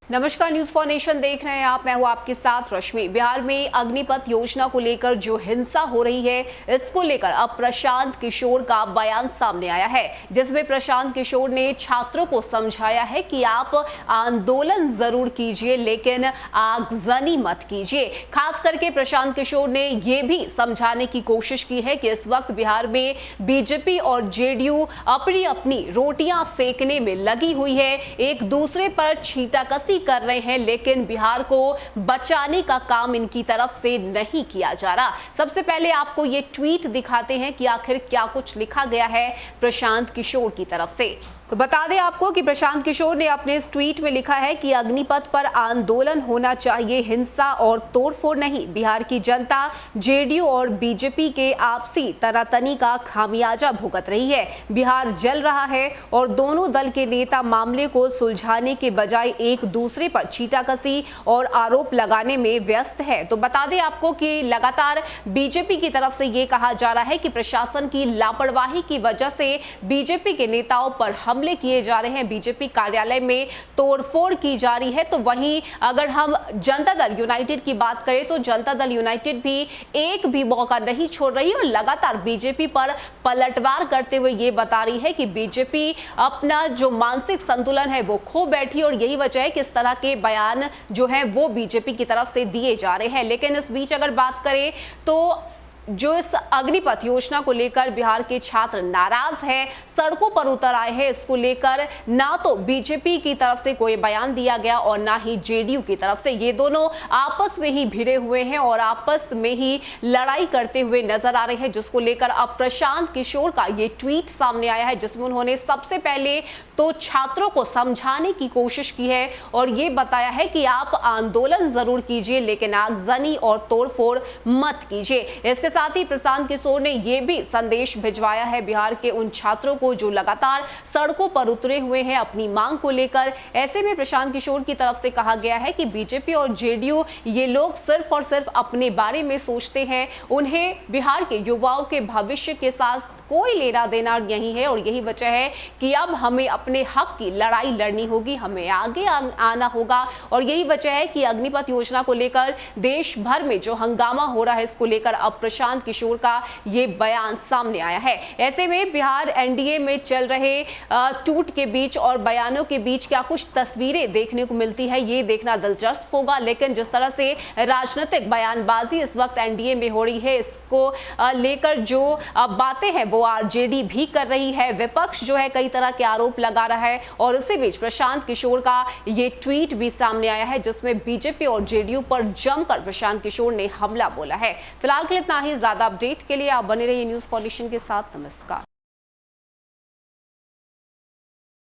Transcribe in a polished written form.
नमस्कार, news for nation देख रहे हैं आप। मैं हूं आपके साथ रश्मि। बिहार में अग्निपथ योजना को लेकर जो हिंसा हो रही है, इसको लेकर अब प्रशांत किशोर का बयान सामने आया है, जिसमें प्रशांत किशोर ने छात्रों को समझाया है कि आप आंदोलन जरूर कीजिए लेकिन आगजनी मत कीजिए। खास करके प्रशांत किशोर ने यह भी समझाने की कोशिश की है कि इस वक्त बिहार में बीजेपी और जेडीयू अपनी अपनी रोटियां सेकने में लगी हुई है, एक दूसरे पर छींटाकसी कर रहे हैं, लेकिन बिहार को बचाने का काम इनकी तरफ से नहीं किया जा रहा। सबसे पहले आपको ये ट्वीट दिखाते हैं कि आखिर क्या कुछ लिखा गया है प्रशांत किशोर की तरफ से। तो बता दें आपको कि प्रशांत किशोर ने अपने इस ट्वीट में लिखा है कि अग्निपथ पर आंदोलन होना चाहिए, हिंसा और तोड़फोड़ नहीं। बिहार की जनता जेडीयू और बीजेपी के आपसी तनातनी का खामियाजा भुगत रही है। बिहार जल रहा है और दोनों दल के नेता मामले को सुलझाने के बजाय एक दूसरे पर छींटाकसी और आरोप लगाने में व्यस्त है। तो बता दें आपको कि लगातार बीजेपी की तरफ से ये कहा जा रहा है कि प्रशासन की लापरवाही की वजह से बीजेपी के नेताओं पर हमले किए जा रहे हैं, बीजेपी कार्यालय में तोड़फोड़ की जा रही है। तो वहीं अगर हम जनता दल यूनाइटेड की बात करें तो जनता दल यूनाइटेड भी एक भी मौका नहीं छोड़ रही है और लगातार बीजेपी पर पलटवार करते हुए ये बता रही है कि बीजेपी अपना जो मानसिक संतुलन है वो खो बैठी और यही वजह है कि इस तरह के बयान जो है वो बीजेपी की तरफ से दिए जा रहे हैं। लेकिन इस बीच अगर बात करें तो जो इस अग्निपथ योजना को लेकर बिहार के छात्र नाराज हैं, सड़कों पर उतर आए हैं। इसको लेकर ना तो बीजेपी की तरफ से कोई बयान दिया गया और ना ही जेडीयू की तरफ से। ये दोनों आपस में ही भिड़े हुए हैं और आपस में ही लड़ाई करते हुए नजर आ रहे हैं, जिसको लेकर अब प्रशांत किशोर का ये ट्वीट सामने आया है, जिसमें उन्होंने सबसे पहले तो छात्रों को समझाने की कोशिश की है और ये बताया है कि आप आंदोलन जरूर कीजिए लेकिन आगजनी और तोड़फोड़ मत कीजिए। इसके साथ ही प्रशांत किशोर ने यह भी संदेश भिजवाया है बिहार के उन छात्रों को जो लगातार सड़कों पर उतरे हुए हैं अपनी मांग को लेकर। ऐसे में प्रशांत किशोर की तरफ से कहा गया है कि बीजेपी और जेडीयू ये लोग सिर्फ और सिर्फ अपने बारे में सोचते हैं, उन्हें बिहार के युवाओं के भविष्य के साथ कोई लेना देना नहीं है और यही वजह है कि अब हमें अपने हक की लड़ाई लड़नी होगी, हमें आगे आना होगा। और यही वजह है कि अग्निपथ योजना को लेकर देश भर में जो हंगामा हो रहा है, इसको लेकर अब प्रशांत किशोर का ये बयान सामने आया है। ऐसे में बिहार एनडीए में चल रहे टूट के बीच और बयानों के बीच क्या कुछ तस्वीरें देखने को मिलती है, ये देखना दिलचस्प होगा। लेकिन जिस तरह से राजनीतिक बयानबाजी इस वक्त एनडीए में हो रही है, इसको लेकर जो बातें हैं वो आरजेडी भी कर रही है, विपक्ष जो है कई तरह के आरोप लगा रहा है और इसी बीच प्रशांत किशोर का ये ट्वीट भी सामने आया है, जिसमें बीजेपी और जेडीयू पर जमकर प्रशांत किशोर ने हमला बोला है। फिलहाल के लिए इतना ही। ज्यादा अपडेट के लिए आप बने रहिए न्यूज फॉर नेशन के साथ। नमस्कार।